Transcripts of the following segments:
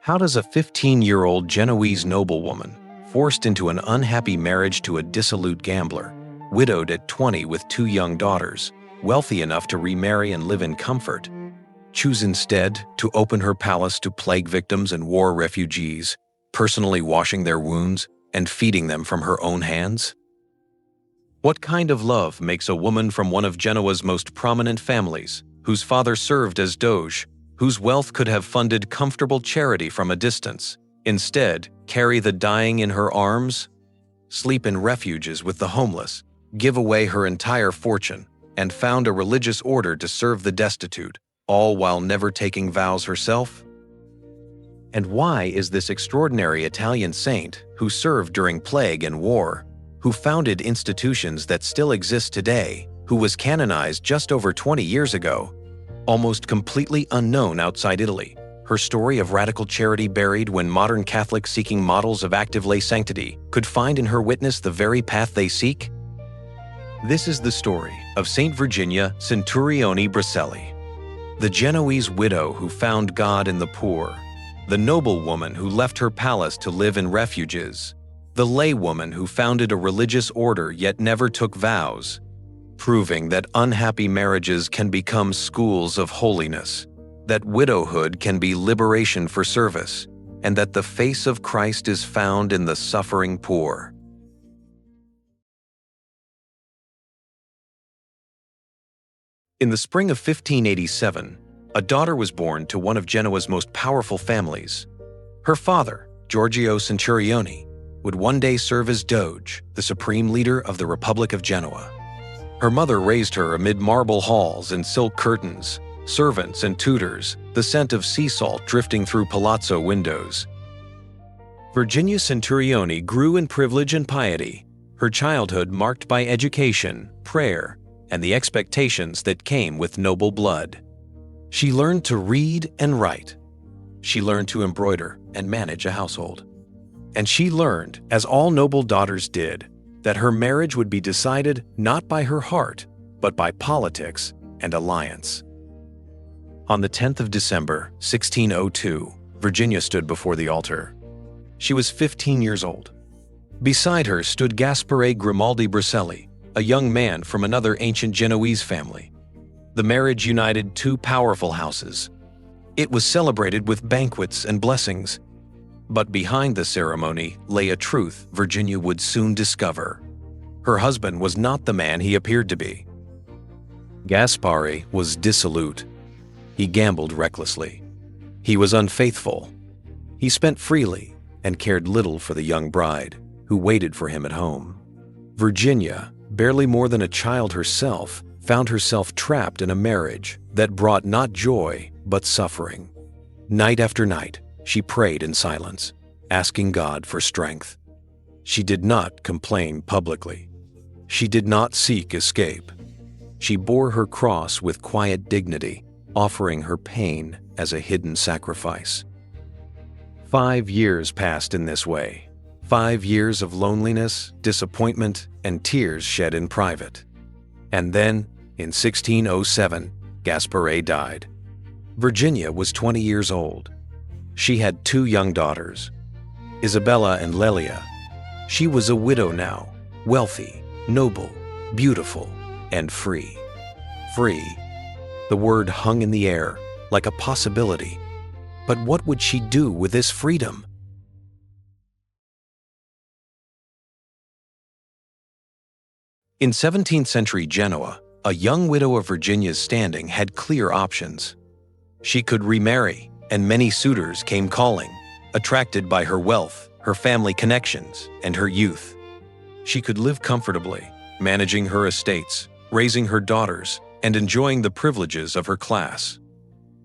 How does a 15-year-old Genoese noblewoman, forced into an unhappy marriage to a dissolute gambler, widowed at 20 with 2 young daughters, wealthy enough to remarry and live in comfort, choose instead to open her palace to plague victims and war refugees, personally washing their wounds and feeding them from her own hands? What kind of love makes a woman from one of Genoa's most prominent families, whose father served as doge, whose wealth could have funded comfortable charity from a distance, instead carry the dying in her arms, sleep in refuges with the homeless, give away her entire fortune, and found a religious order to serve the destitute, all while never taking vows herself? And why is this extraordinary Italian saint, who served during plague and war, who founded institutions that still exist today, who was canonized just over 20 years ago, almost completely unknown outside Italy, her story of radical charity buried when modern Catholics seeking models of active lay sanctity could find in her witness the very path they seek? This is the story of Saint Virginia Centurione Bracelli, the Genoese widow who found God in the poor, the noblewoman who left her palace to live in refuges, the laywoman who founded a religious order yet never took vows, proving that unhappy marriages can become schools of holiness, that widowhood can be liberation for service, and that the face of Christ is found in the suffering poor. In the spring of 1587, a daughter was born to one of Genoa's most powerful families. Her father, Giorgio Centurione, would one day serve as doge, the supreme leader of the Republic of Genoa. Her mother raised her amid marble halls and silk curtains, servants and tutors, the scent of sea salt drifting through palazzo windows. Virginia Centurione grew in privilege and piety, her childhood marked by education, prayer, and the expectations that came with noble blood. She learned to read and write. She learned to embroider and manage a household. And she learned, as all noble daughters did, that her marriage would be decided not by her heart, but by politics and alliance. On the 10th of December, 1602, Virginia stood before the altar. She was 15 years old. Beside her stood Gaspare Grimaldi Bracelli, a young man from another ancient Genoese family. The marriage united 2 powerful houses. It was celebrated with banquets and blessings. But behind the ceremony lay a truth Virginia would soon discover. Her husband was not the man he appeared to be. Gaspare was dissolute. He gambled recklessly. He was unfaithful. He spent freely and cared little for the young bride, who waited for him at home. Virginia, barely more than a child herself, found herself trapped in a marriage that brought not joy but suffering. Night after night, she prayed in silence, asking God for strength. She did not complain publicly. She did not seek escape. She bore her cross with quiet dignity, offering her pain as a hidden sacrifice. 5 years passed in this way. 5 years of loneliness, disappointment, and tears shed in private. And then, in 1607, Gaspare died. Virginia was 20 years old. She had 2 young daughters, Isabella and Lelia. She was a widow now, wealthy, noble, beautiful, and free. Free. The word hung in the air, like a possibility. But what would she do with this freedom? In 17th century Genoa, a young widow of Virginia's standing had clear options. She could remarry, and many suitors came calling, attracted by her wealth, her family connections, and her youth. She could live comfortably, managing her estates, raising her daughters, and enjoying the privileges of her class.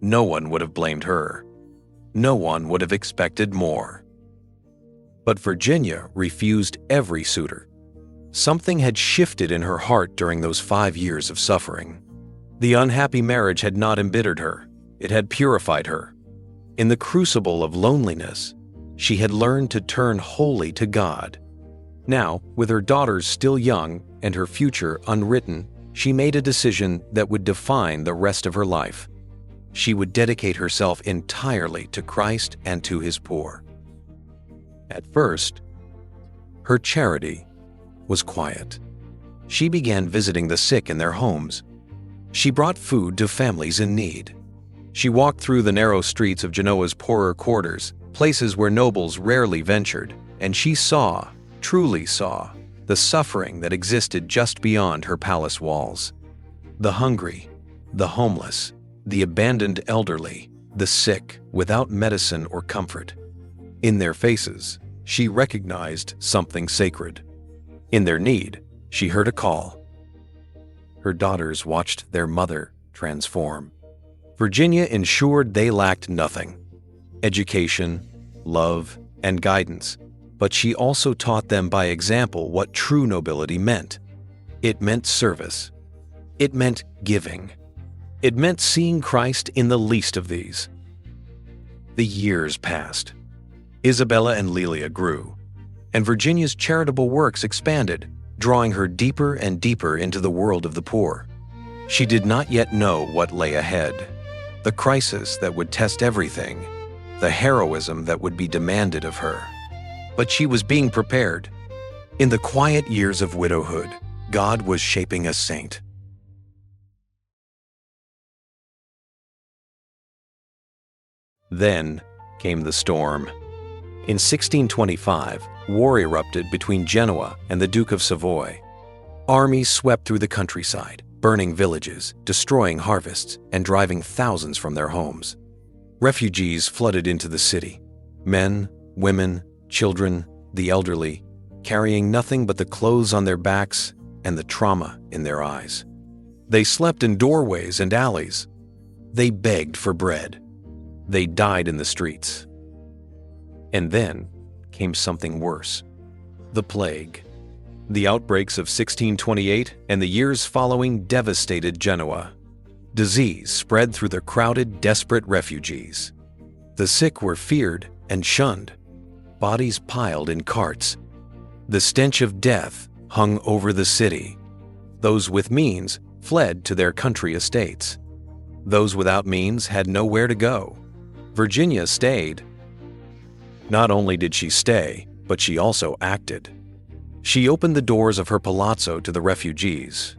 No one would have blamed her. No one would have expected more. But Virginia refused every suitor. Something had shifted in her heart during those 5 years of suffering. The unhappy marriage had not embittered her. It had purified her. In the crucible of loneliness, she had learned to turn wholly to God. Now, with her daughters still young and her future unwritten, she made a decision that would define the rest of her life. she would dedicate herself entirely to Christ and to his poor. At first, her charity was quiet. She began visiting the sick in their homes. She brought food to families in need. She walked through the narrow streets of Genoa's poorer quarters, places where nobles rarely ventured, and she saw, truly saw, the suffering that existed just beyond her palace walls. The hungry, the homeless, the abandoned elderly, the sick without medicine or comfort. In their faces, she recognized something sacred. In their need, she heard a call. Her daughters watched their mother transform. Virginia ensured they lacked nothing: education, love, and guidance. But she also taught them by example what true nobility meant. It meant service. It meant giving. It meant seeing Christ in the least of these. The years passed. Isabella and Lelia grew, and Virginia's charitable works expanded, drawing her deeper and deeper into the world of the poor. She did not yet know what lay ahead, the crisis that would test everything, the heroism that would be demanded of her. But she was being prepared. In the quiet years of widowhood, God was shaping a saint. Then came the storm. In 1625, war erupted between Genoa and the Duke of Savoy. Armies swept through the countryside, burning villages, destroying harvests, and driving thousands from their homes. Refugees flooded into the city. Men, women, children, the elderly, carrying nothing but the clothes on their backs and the trauma in their eyes. They slept in doorways and alleys. They begged for bread. They died in the streets. And then came something worse: the plague. The outbreaks of 1628 and the years following devastated Genoa. Disease spread through the crowded, desperate refugees. The sick were feared and shunned. Bodies piled in carts. The stench of death hung over the city. Those with means fled to their country estates. Those without means had nowhere to go. Virginia stayed. Not only did she stay, but she also acted. She opened the doors of her palazzo to the refugees.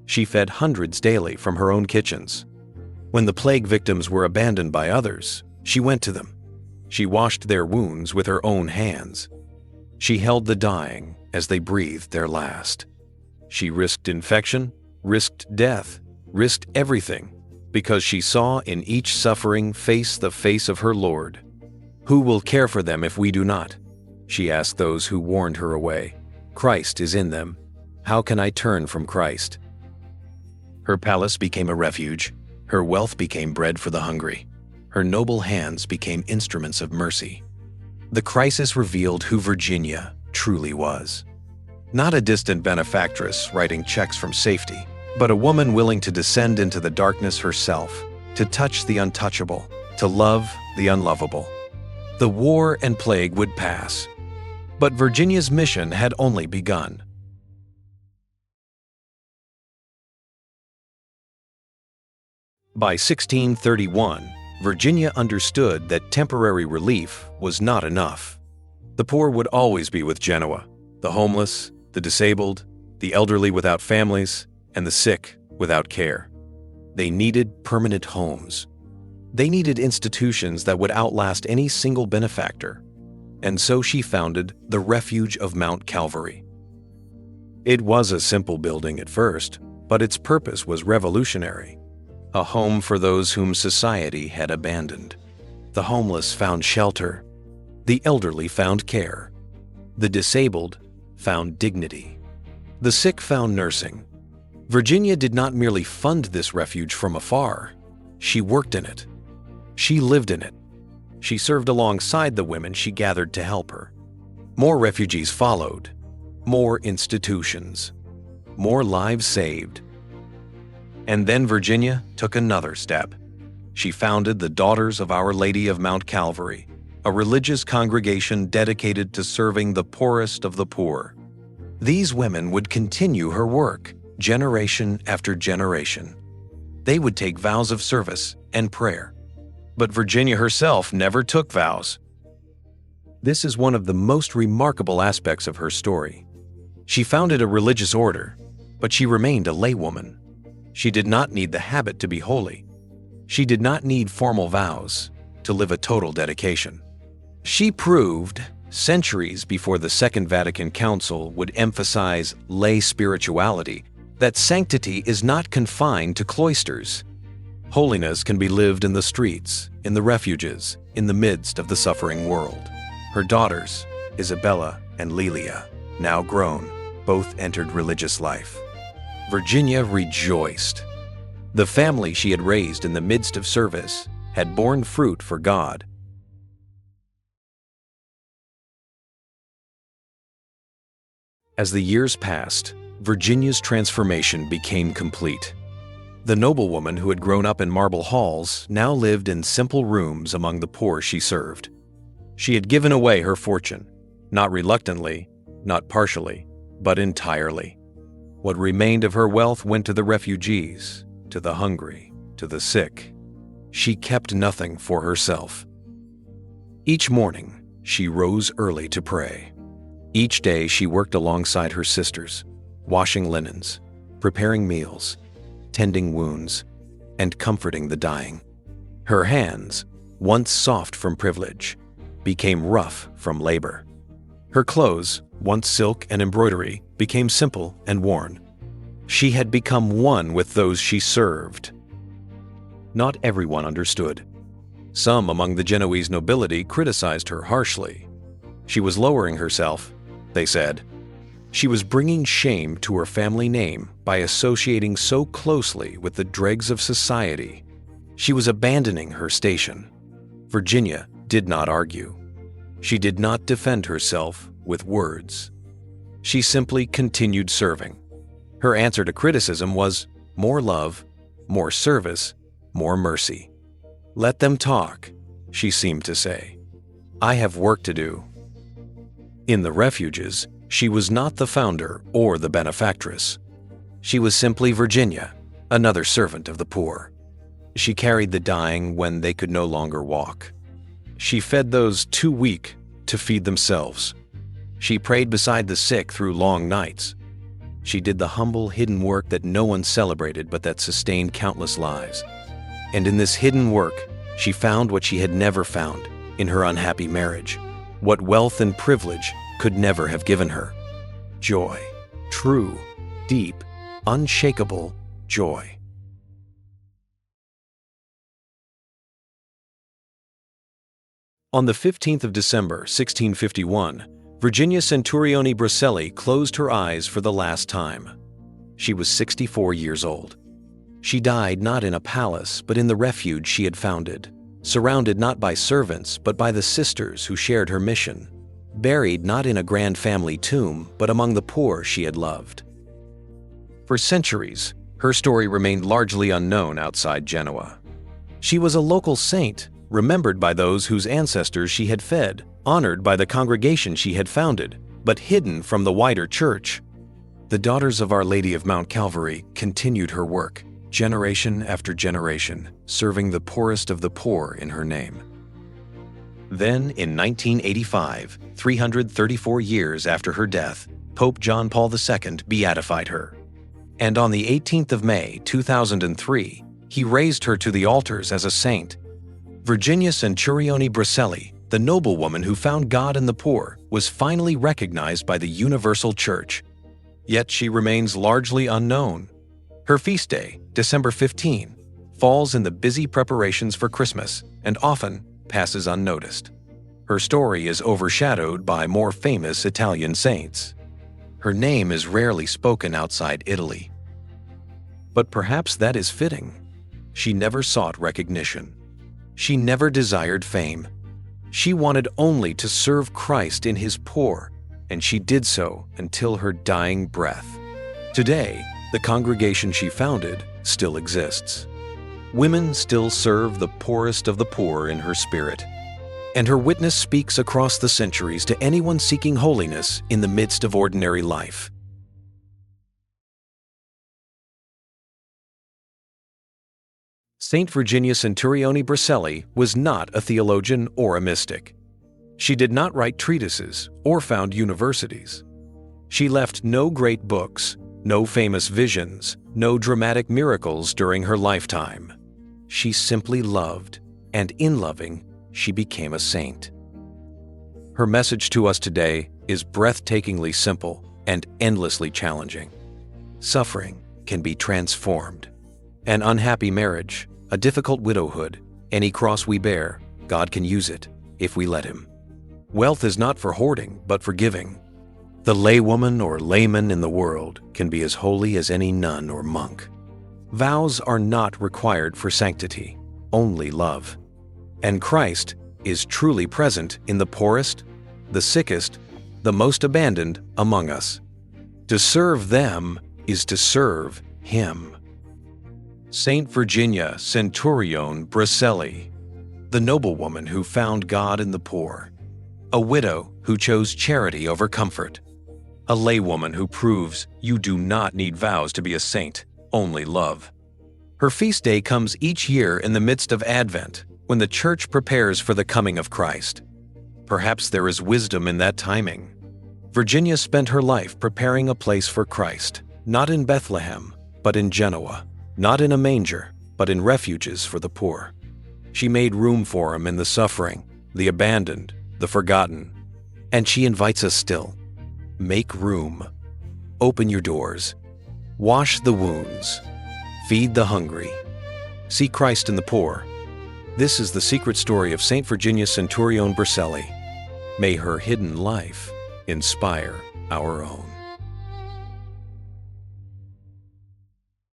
She fed hundreds daily from her own kitchens. When the plague victims were abandoned by others, she went to them. She washed their wounds with her own hands. She held the dying as they breathed their last. She risked infection, risked death, risked everything, because she saw in each suffering face the face of her Lord. "Who will care for them if we do not?" she asked those who warned her away. "Christ is in them. How can I turn from Christ?" Her palace became a refuge. Her wealth became bread for the hungry. Her noble hands became instruments of mercy. The crisis revealed who Virginia truly was. Not a distant benefactress writing checks from safety, but a woman willing to descend into the darkness herself, to touch the untouchable, to love the unlovable. The war and plague would pass, but Virginia's mission had only begun. By 1631, Virginia understood that temporary relief was not enough. The poor would always be with Genoa, the homeless, the disabled, the elderly without families, and the sick without care. They needed permanent homes. They needed institutions that would outlast any single benefactor. And so she founded the Refuge of Mount Calvary. It was a simple building at first, but its purpose was revolutionary. A home for those whom society had abandoned. The homeless found shelter. The elderly found care. The disabled found dignity. The sick found nursing. Virginia did not merely fund this refuge from afar. She worked in it. She lived in it. She served alongside the women she gathered to help her. More refugees followed. More institutions. More lives saved. And then Virginia took another step. She founded the Daughters of Our Lady of Mount Calvary, a religious congregation dedicated to serving the poorest of the poor. These women would continue her work, generation after generation. they would take vows of service and prayer. But Virginia herself never took vows. This is one of the most remarkable aspects of her story. She founded a religious order, but she remained a laywoman. She did not need the habit to be holy. She did not need formal vows to live a total dedication. She proved, centuries before the Second Vatican Council would emphasize lay spirituality, that sanctity is not confined to cloisters. Holiness can be lived in the streets, in the refuges, in the midst of the suffering world. Her daughters, Isabella and Lelia, now grown, both entered religious life. Virginia rejoiced. The family she had raised in the midst of service had borne fruit for God. As the years passed, Virginia's transformation became complete. The noblewoman who had grown up in marble halls now lived in simple rooms among the poor she served. She had given away her fortune, not reluctantly, not partially, but entirely. What remained of her wealth went to the refugees, to the hungry, to the sick. She kept nothing for herself. Each morning, she rose early to pray. Each day she worked alongside her sisters, washing linens, preparing meals, tending wounds, and comforting the dying. Her hands, once soft from privilege, became rough from labor. Her clothes, once silk and embroidery, became simple and worn. She had become one with those she served. Not everyone understood. Some among the Genoese nobility criticized her harshly. She was lowering herself, they said. She was bringing shame to her family name by associating so closely with the dregs of society. She was abandoning her station. Virginia did not argue. She did not defend herself with words. She simply continued serving. Her answer to criticism was more love, more service, more mercy. Let them talk, she seemed to say. I have work to do. In the refuges, she was not the founder or the benefactress. She was simply Virginia, another servant of the poor. She carried the dying when they could no longer walk. She fed those too weak to feed themselves. She prayed beside the sick through long nights. She did the humble, hidden work that no one celebrated but that sustained countless lives. And in this hidden work, she found what she had never found in her unhappy marriage, what wealth and privilege could never have given her. Joy, true, deep, unshakable joy. On the 15th of December, 1651, Virginia Centurione Bracelli closed her eyes for the last time. She was 64 years old. She died not in a palace, but in the refuge she had founded, surrounded not by servants, but by the sisters who shared her mission, buried not in a grand family tomb, but among the poor she had loved. For centuries, her story remained largely unknown outside Genoa. She was a local saint, remembered by those whose ancestors she had fed, honored by the congregation she had founded, but hidden from the wider church. The Daughters of Our Lady of Mount Calvary continued her work, generation after generation, serving the poorest of the poor in her name. Then, in 1985, 334 years after her death, Pope John Paul II beatified her. And on the 18th of May, 2003, he raised her to the altars as a saint. Virginia Centurione Bracelli, the noblewoman who found God in the poor, was finally recognized by the Universal Church. Yet she remains largely unknown. Her feast day, December 15, falls in the busy preparations for Christmas and often passes unnoticed. Her story is overshadowed by more famous Italian saints. Her name is rarely spoken outside Italy. But perhaps that is fitting. She never sought recognition. She never desired fame. She wanted only to serve Christ in His poor, and she did so until her dying breath. Today, the congregation she founded still exists. Women still serve the poorest of the poor in her spirit, and her witness speaks across the centuries to anyone seeking holiness in the midst of ordinary life. Saint Virginia Centurione Bracelli was not a theologian or a mystic. She did not write treatises or found universities. She left no great books, no famous visions, no dramatic miracles during her lifetime. She simply loved, and in loving, she became a saint. Her message to us today is breathtakingly simple and endlessly challenging. Suffering can be transformed. An unhappy marriage, a difficult widowhood, any cross we bear, God can use it if we let Him. Wealth is not for hoarding, but for giving. The laywoman or layman in the world can be as holy as any nun or monk. Vows are not required for sanctity, only love. And Christ is truly present in the poorest, the sickest, the most abandoned among us. To serve them is to serve Him. Saint Virginia Centurione Bracelli, the noblewoman who found God in the poor, a widow who chose charity over comfort, a laywoman who proves you do not need vows to be a saint, only love. Her feast day comes each year in the midst of Advent, when the Church prepares for the coming of Christ. Perhaps there is wisdom in that timing. Virginia spent her life preparing a place for Christ, not in Bethlehem, but in Genoa, not in a manger, but in refuges for the poor. She made room for Him in the suffering, the abandoned, the forgotten. And she invites us still. Make room. Open your doors. Wash the wounds. Feed the hungry. See Christ in the poor. This is the secret story of Saint Virginia Centurione Bracelli. May her hidden life inspire our own.